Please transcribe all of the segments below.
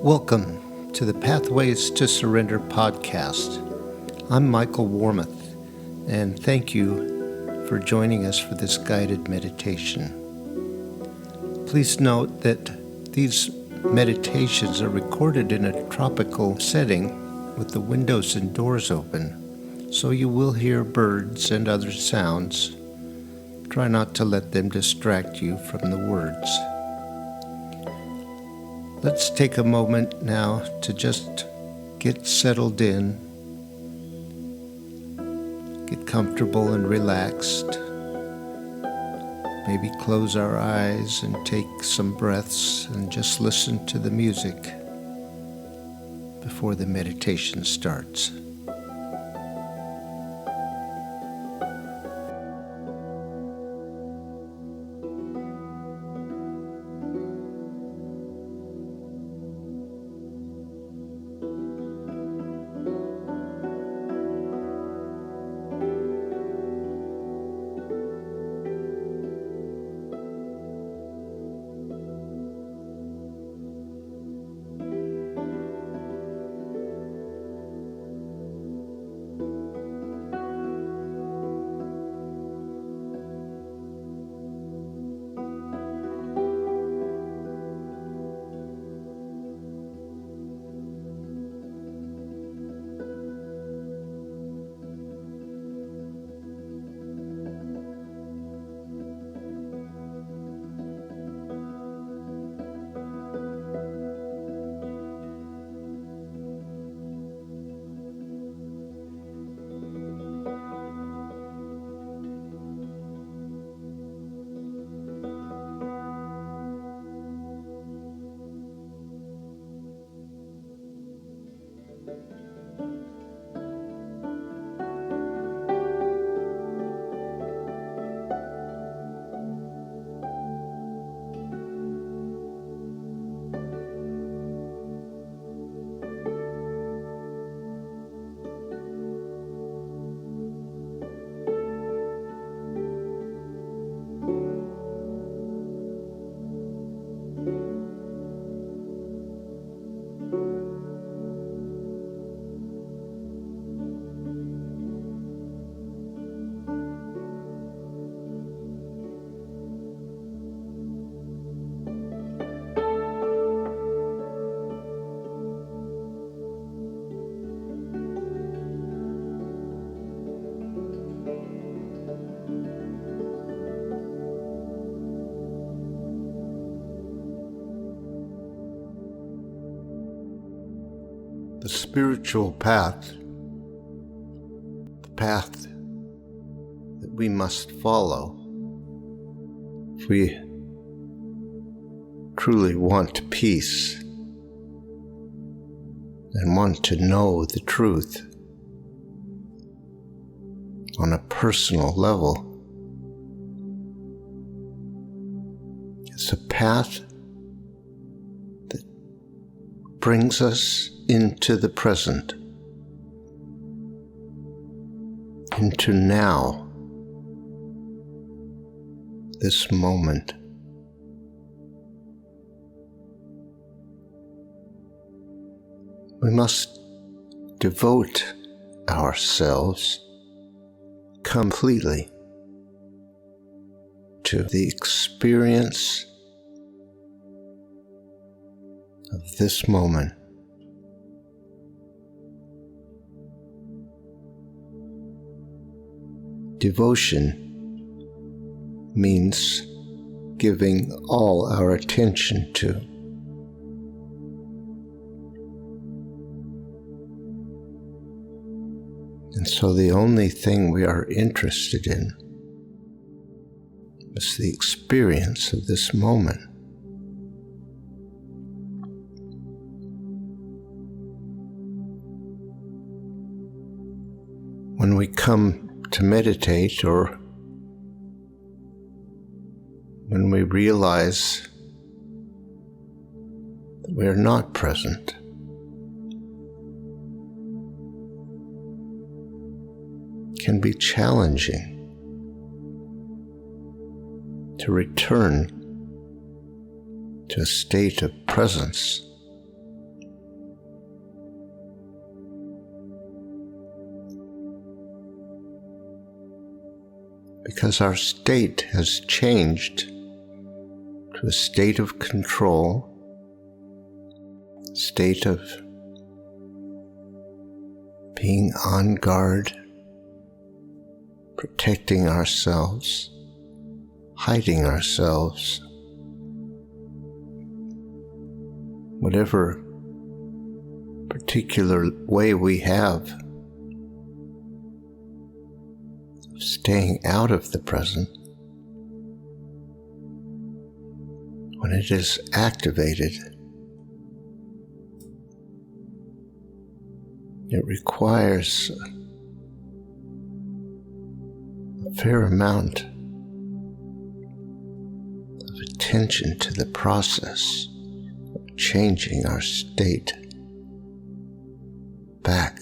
Welcome to the Pathways to Surrender podcast. I'm Michael Warmoth, and thank you for joining us for this guided meditation. Please note that these meditations are recorded in a tropical setting with the windows and doors open, so you will hear birds and other sounds. Try not to let them distract you from the words. Let's take a moment now to just get settled in, get comfortable and relaxed. Maybe close our eyes and take some breaths and just listen to the music before the meditation starts. The spiritual path, the path that we must follow if we truly want peace and want to know the truth on a personal level. It's a path that brings us into the present, into now, this moment. We must devote ourselves completely to the experience of this moment. Devotion means giving all our attention to. And so the only thing we are interested in is the experience of this moment. When we come to meditate, or when we realize that we are not present, it can be challenging to return to a state of presence because our state has changed to a state of control, state of being on guard, protecting ourselves, hiding ourselves, whatever particular way we have of staying out of the present. When it is activated, it requires a fair amount of attention to the process of changing our state back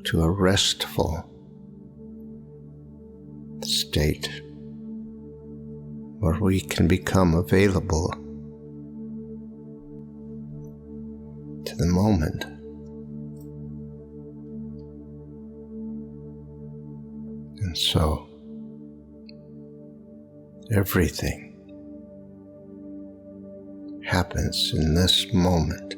to a restful state where we can become available to the moment. And so, everything happens in this moment.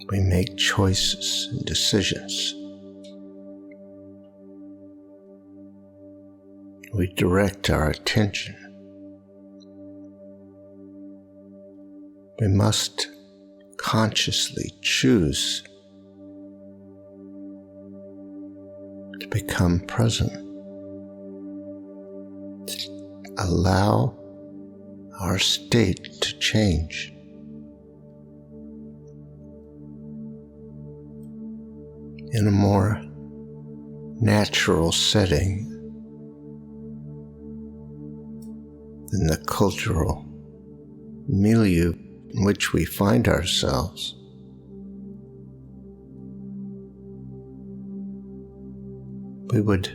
We make choices and decisions. We direct our attention. We must consciously choose to become present, to allow our state to change. In a more natural setting than the cultural milieu in which we find ourselves. We would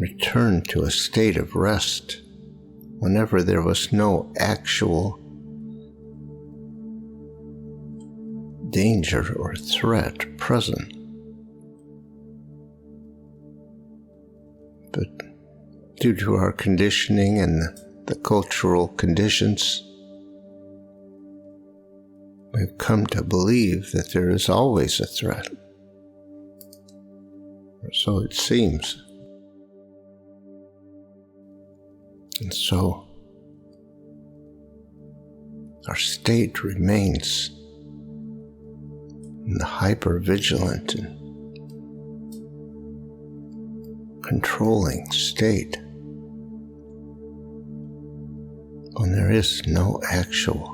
return to a state of rest whenever there was no actual danger or threat present. But due to our conditioning and the cultural conditions, we've come to believe that there is always a threat. Or so it seems. And so our state remains in the hyper-vigilant and controlling state when there is no actual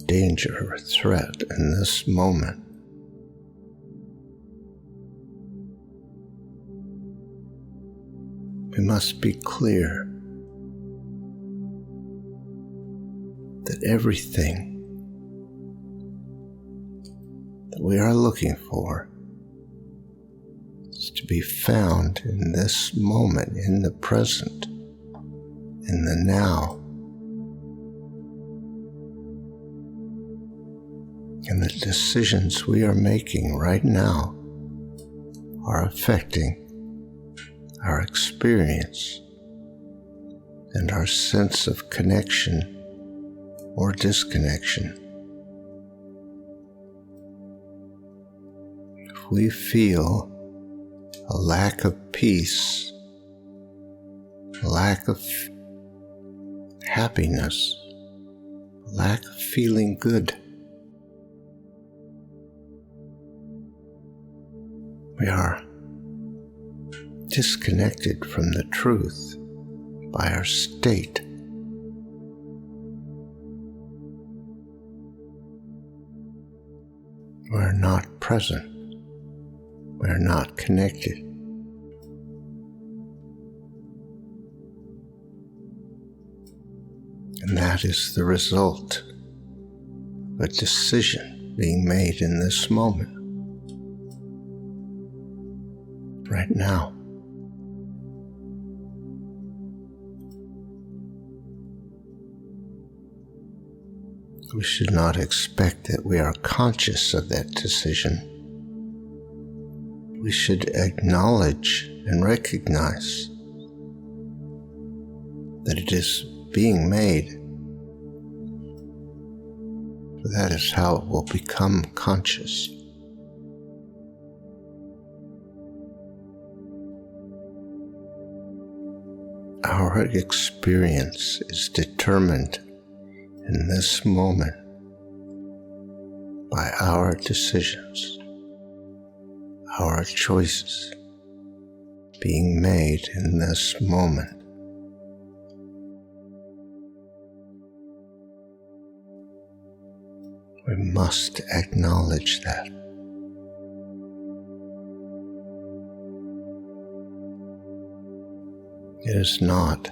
danger or threat in this moment. We must be clear that everything that we are looking for is to be found in this moment, in the present, in the now. And the decisions we are making right now are affecting our experience and our sense of connection or disconnection. If we feel a lack of peace, a lack of happiness, a lack of feeling good, we are disconnected from the truth by our state. We're not present. We're not connected. And that is the result of a decision being made in this moment, right now. We should not expect that we are conscious of that decision. We should acknowledge and recognize that it is being made. For that is how it will become conscious. Our experience is determined in this moment by our decisions, our choices being made in this moment. We must acknowledge that. It is not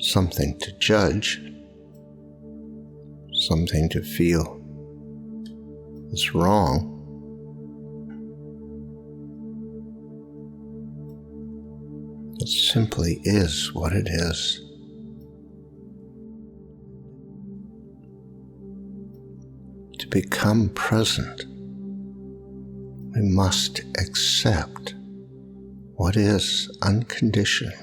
something to judge, something to feel is wrong. It simply is what it is. To become present, we must accept what is unconditionally.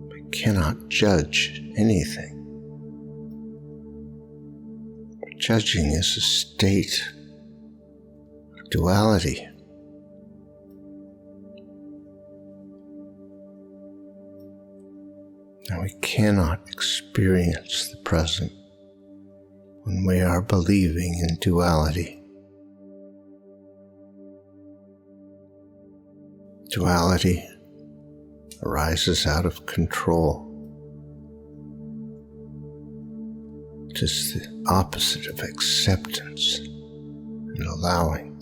We cannot judge anything. Judging is a state of duality. And we cannot experience the present when we are believing in duality. Duality arises out of control. It is the opposite of acceptance and allowing.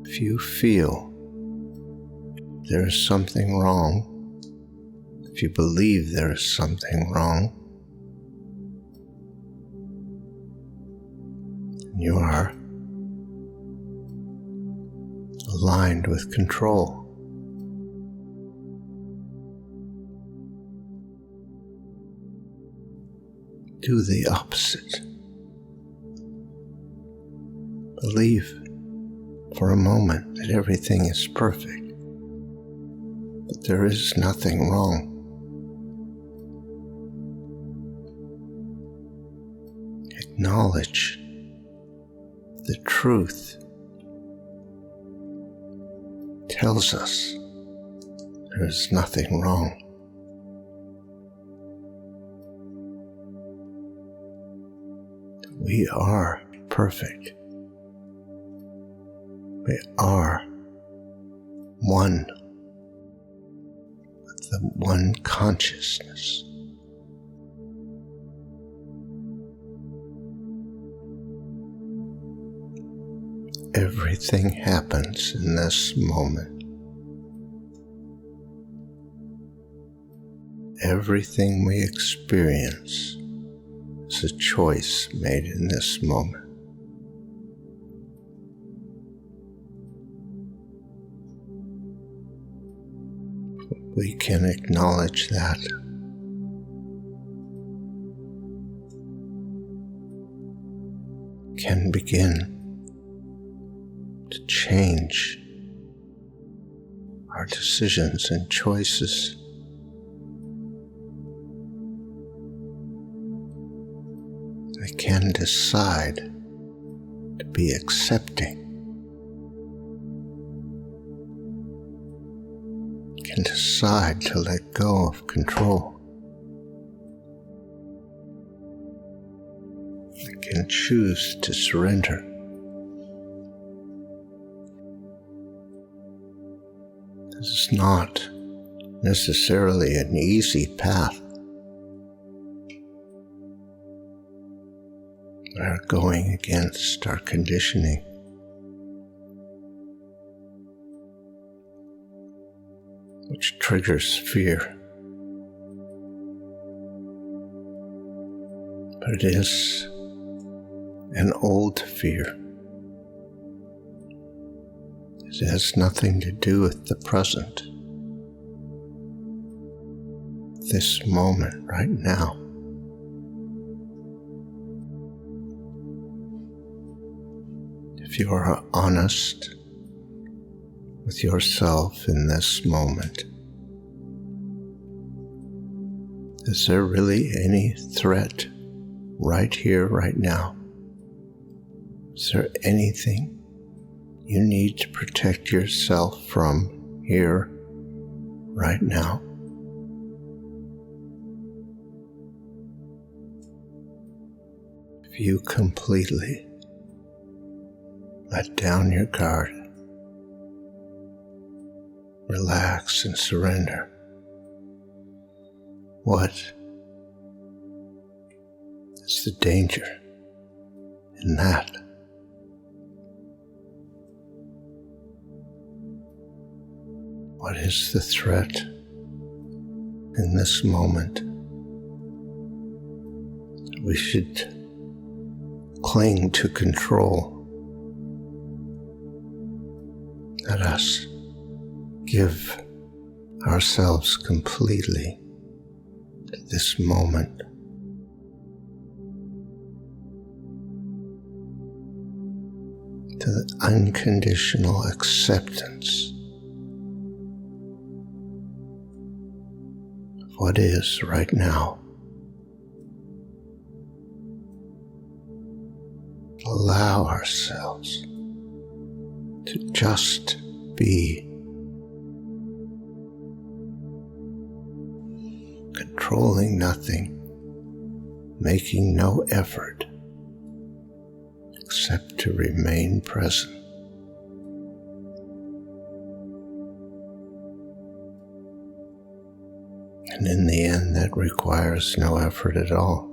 If you feel there is something wrong, if you believe there is something wrong, you are aligned with control. Do the opposite. Believe for a moment that everything is perfect. But there is nothing wrong. Acknowledge the truth tells us there is nothing wrong. We are perfect. We are one. The one consciousness. Everything happens in this moment. Everything we experience is a choice made in this moment. We can acknowledge that. Can begin to change our decisions and choices. We can decide to be accepting. Can decide to let go of control. We can choose to surrender. This is not necessarily an easy path. We are going against our conditioning. Which triggers fear. But it is an old fear. It has nothing to do with the present. this moment right now. If you are honest with yourself in this moment, is there really any threat right here, right now? Is there anything you need to protect yourself from here, right now? If you completely let down your guard, relax and surrender, what is the danger in that? What is the threat in this moment that we should cling to control? Let us give ourselves completely to this moment. To the unconditional acceptance of what is right now. Allow ourselves to just be, controlling nothing, making no effort except to remain present. And in the end, that requires no effort at all.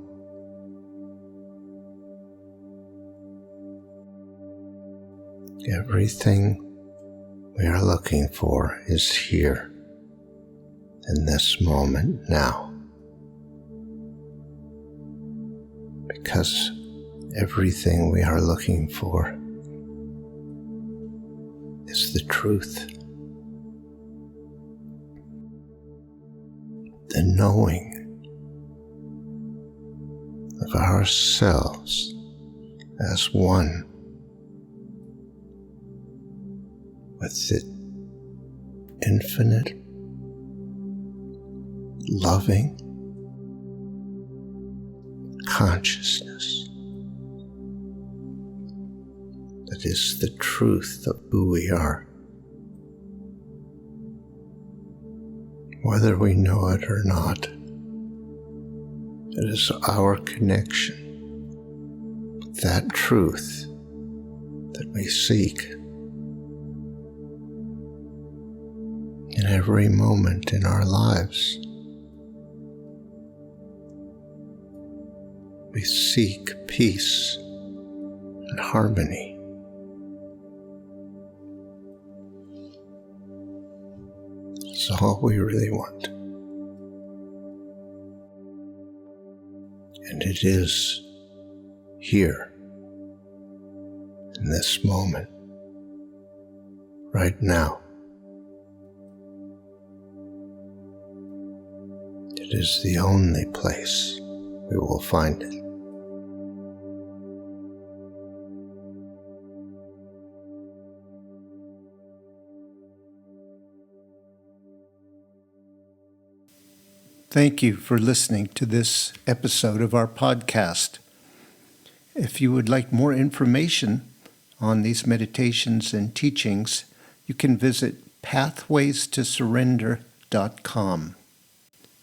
Everything we are looking for is here, in this moment now. Because everything we are looking for is the truth. The knowing of ourselves as one with the infinite, loving consciousness that is the truth of who we are. Whether we know it or not, it is our connection with that truth that we seek in every moment in our lives. We seek peace and harmony. It's all we really want. And it is here, in this moment, right now. It is the only place we will find it. Thank you for listening to this episode of our podcast. If you would like more information on these meditations and teachings, you can visit pathwaystosurrender.com.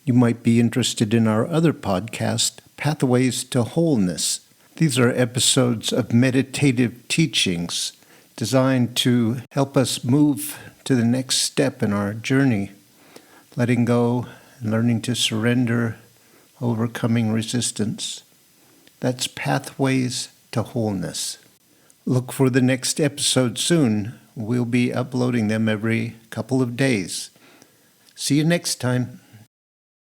You might be interested in our other podcast, Pathways to Wholeness. These are episodes of meditative teachings designed to help us move to the next step in our journey, letting go, learning to surrender, overcoming resistance. That's Pathways to Wholeness. Look for the next episode soon. We'll be uploading them every couple of days. See you next time.